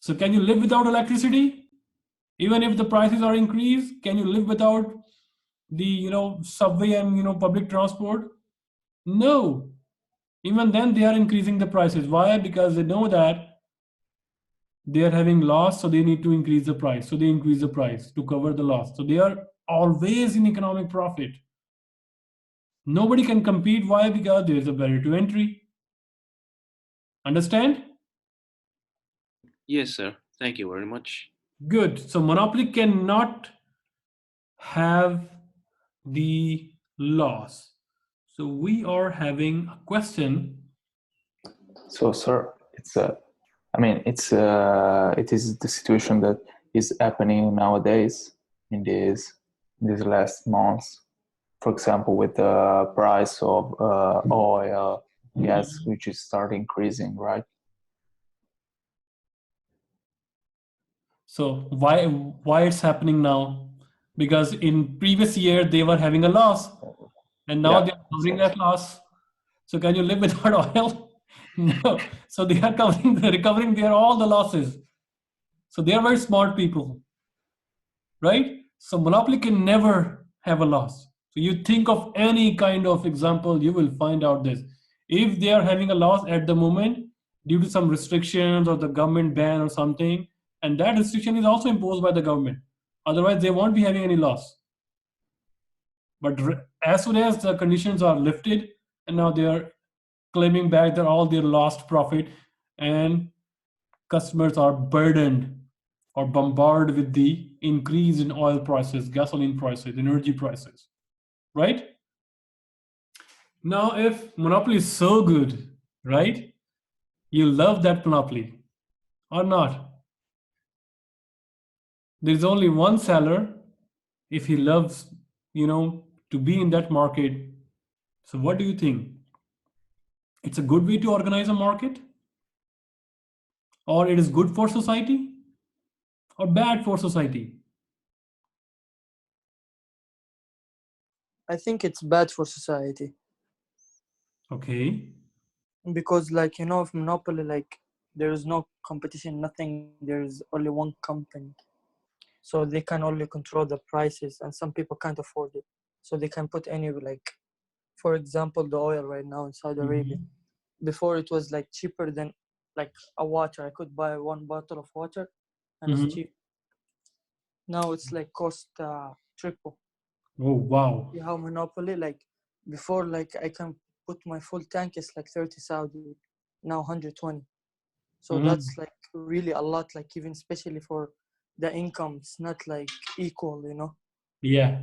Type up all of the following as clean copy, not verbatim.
So can you live without electricity? Even if the prices are increased, can you live without the subway and public transport? No. Even then they are increasing the prices. Why? Because they know that they are having loss, so they need to increase the price. So they increase the price to cover the loss. So they are always in economic profit. Nobody can compete. Why? Because there is a barrier to entry. Understand? Yes, sir. Thank you very much. Good. So monopoly cannot have the loss. So we are having a question. So, sir, it is the situation that is happening nowadays in these last months. For example, with the price of oil, gas, which is starting increasing, right? So why it's happening now? Because in previous year they were having a loss, and now Yeah, they are covering that loss. So can you live without oil? No. So they are recovering their all the losses. So they are very smart people, right? So monopoly can never have a loss. So you think of any kind of example, you will find out this. If they are having a loss at the moment due to some restrictions or the government ban or something, and that restriction is also imposed by the government, otherwise they won't be having any loss. But as soon as the conditions are lifted, and now they are claiming back all their lost profit, and customers are burdened or bombarded with the increase in oil prices, gasoline prices, energy prices, right? Now, if monopoly is so good, right, you love that monopoly or not? There's only one seller if he loves, to be in that market. So what do you think? It's a good way to organize a market? Or it is good for society? Or bad for society? I think it's bad for society. Okay. Because if monopoly, there is no competition, nothing, there is only one company, so they can only control the prices, and some people can't afford it, so they can put any, for example, the oil right now in Saudi Arabia. Before it was cheaper than a water. I could buy one bottle of water and it's cheap. Now it's cost triple. Oh, wow. You have monopoly, before I can put my full tank is 30 Saudi, now 120. So that's really a lot, even especially for the income, it's not equal, Yeah.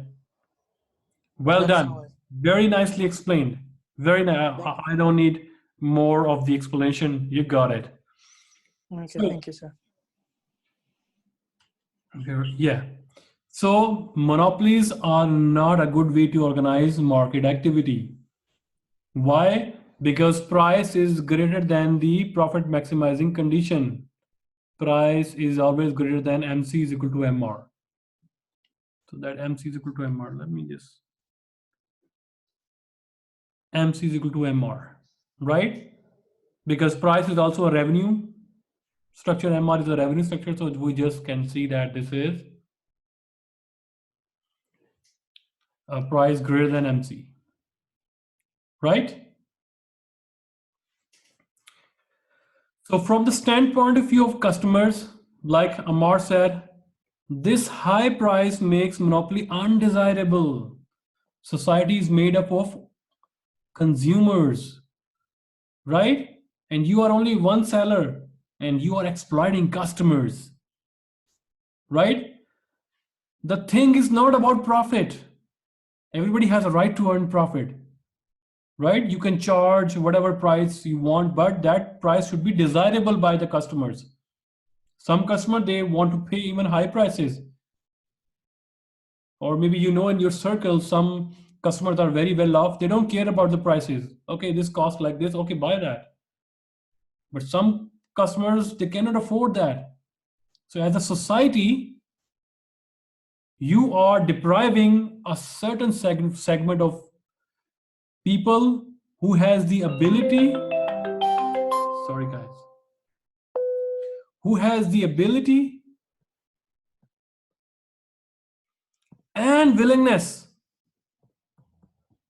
Well That's done. Very nicely explained. Very nice. I don't need more of the explanation. You got it. Okay, thank you, sir. Yeah. So monopolies are not a good way to organize market activity. Why? Because price is greater than the profit maximizing condition. Price is always greater than MC is equal to MR. So that MC is equal to MR. Let me just. MC is equal to MR, right? Because price is also a revenue structure. MR is a revenue structure. So we just can see that this is a price greater than MC, right? So from the standpoint of view of customers, like Amar said, this high price makes monopoly undesirable. Society is made up of consumers, right? And you are only one seller and you are exploiting customers, right? The thing is not about profit. Everybody has a right to earn profit, right? You can charge whatever price you want, but that price should be desirable by the customers. Some customer, they want to pay even high prices. Or maybe in your circle, some customers are very well off. They don't care about the prices. Okay, this costs like this. Okay, buy that. But some customers, they cannot afford that. So as a society, you are depriving a certain segment of people who has the ability, sorry guys, who has the ability and willingness.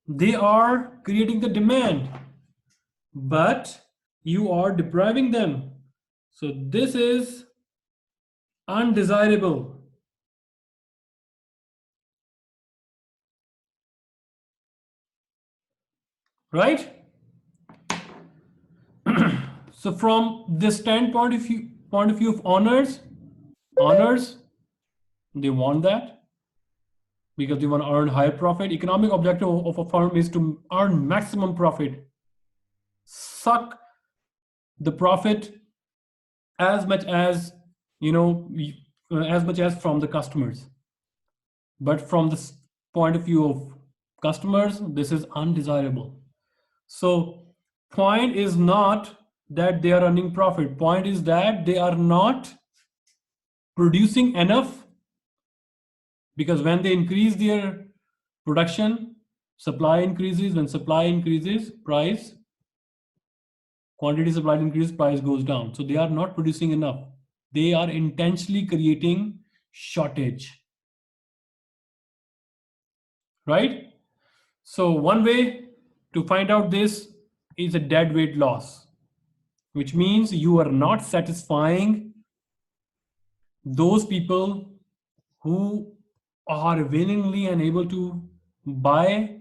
They are creating the demand, but you are depriving them. So this is undesirable. Right? So from this standpoint point of view of owners, they want that because they want to earn higher profit. Economic objective of a firm is to earn maximum profit, suck the profit as much as as much as from the customers. But from the point of view of customers, this is undesirable. So point is not that they are earning profit. Point is that they are not producing enough, because when they increase their production, supply increases. When supply increases, price, quantity supplied increases, price goes down. So they are not producing enough. They are intentionally creating shortage. Right? So one way to find out this is a dead weight loss, which means you are not satisfying those people who are willingly and able to buy.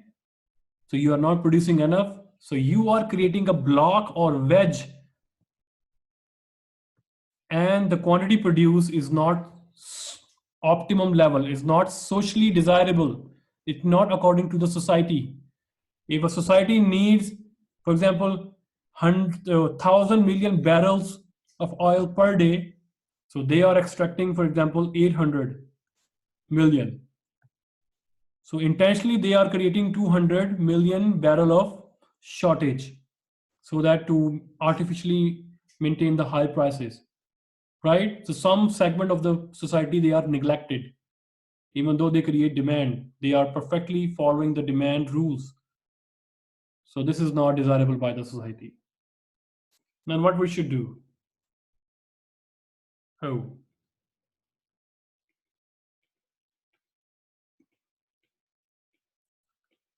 So you are not producing enough. So you are creating a block or wedge, and the quantity produced is not optimum level, is not socially desirable. It's not according to the society. If a society needs, for example, 1,000 million barrels of oil per day, so they are extracting, for example, 800 million. So intentionally, they are creating 200 million barrel of shortage, so that to artificially maintain the high prices, right? So some segment of the society, they are neglected. Even though they create demand, they are perfectly following the demand rules. So this is not desirable by the society. Then what we should do? Oh.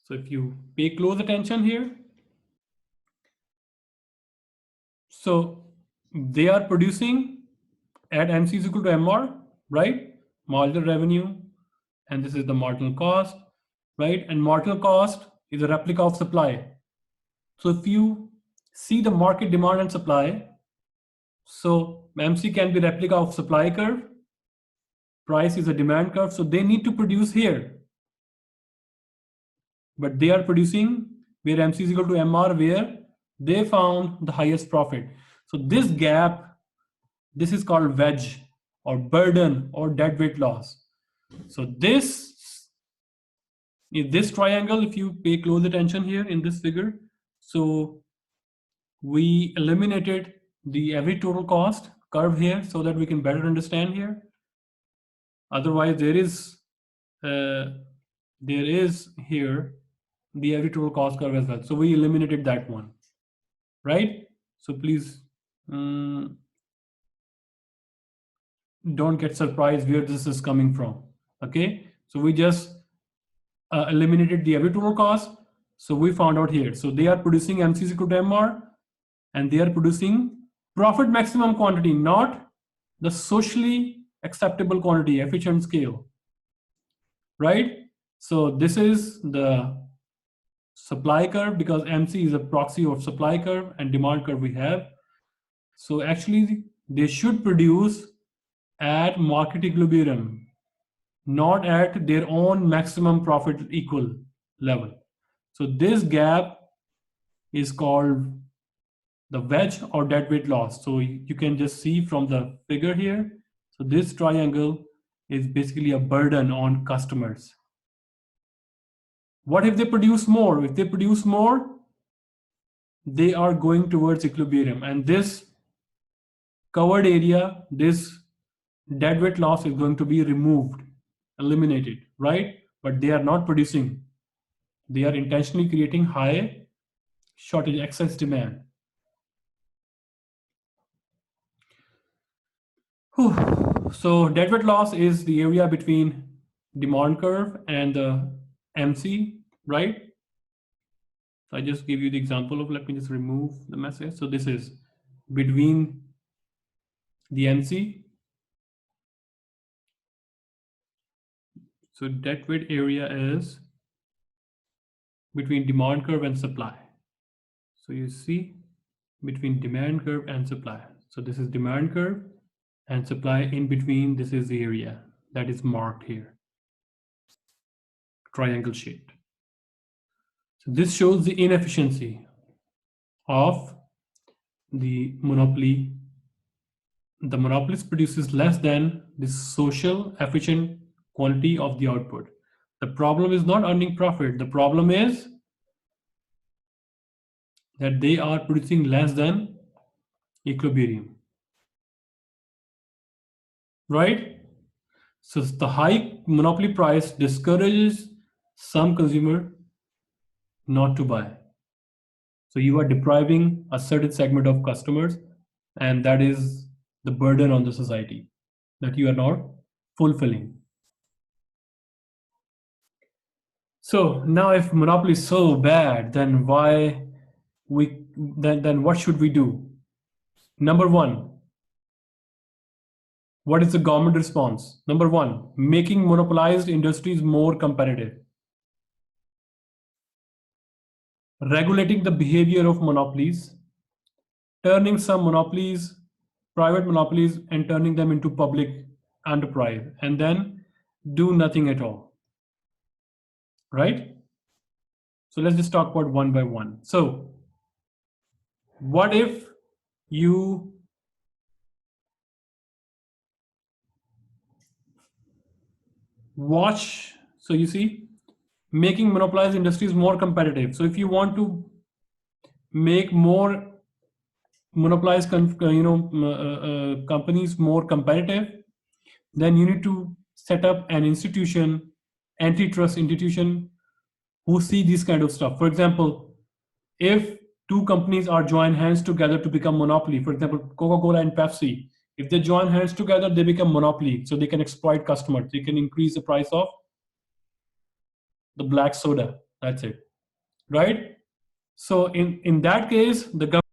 So if you pay close attention here, so they are producing at MC is equal to MR, right? Marginal revenue, and this is the marginal cost, right? And marginal cost is a replica of supply. So if you see the market demand and supply, so MC can be replica of supply curve, price is a demand curve, so they need to produce here. But they are producing where MC is equal to MR, where they found the highest profit. So this gap, this is called wedge or burden or deadweight loss. So this triangle, if you pay close attention here in this figure, so we eliminated the average total cost curve here so that we can better understand here. Otherwise, there is here the average total cost curve as well. So we eliminated that one, right? So please don't get surprised where this is coming from. Okay, so we just eliminated the average total cost. So we found out here. So they are producing MC is equal to MR, and they are producing profit maximum quantity, not the socially acceptable quantity, efficient scale, right? So this is the supply curve, because MC is a proxy of supply curve and demand curve we have. So actually they should produce at market equilibrium, not at their own maximum profit equal level. So this gap is called the wedge or deadweight loss. So you can just see from the figure here. So this triangle is basically a burden on customers. What if they produce more? If they produce more, they are going towards equilibrium, and this covered area, this deadweight loss is going to be removed, eliminated, right? But they are not producing. They are intentionally creating high shortage, excess demand. Whew. So deadweight loss is the area between demand curve and the MC, right? So I just give you the example of, let me just remove the message. So this is between the MC. So deadweight area is between demand curve and supply. So you see between demand curve and supply. So this is demand curve and supply in between. This is the area that is marked here, triangle shaped. So this shows the inefficiency of the monopoly. The monopolist produces less than the social efficient quantity of the output. The problem is not earning profit. The problem is that they are producing less than equilibrium, right? So the high monopoly price discourages some consumer not to buy. So you are depriving a certain segment of customers, and that is the burden on the society that you are not fulfilling. So now if monopoly is so bad, then then what should we do? Number one, what is the government response? Number one, making monopolized industries more competitive. Regulating the behavior of monopolies, turning some monopolies, private monopolies, and turning them into public enterprise, and then do nothing at all, right? So let's just talk about one by one. So what if you watch, so you see, making monopolized industries more competitive. So if you want to make more monopolized companies more competitive, then you need to set up an institution, antitrust institution, who see this kind of stuff. For example, if two companies are join hands together to become monopoly, for example, Coca-Cola and Pepsi, if they join hands together, they become monopoly. So they can exploit customers. They can increase the price of the black soda. That's it, right? So in that case, the government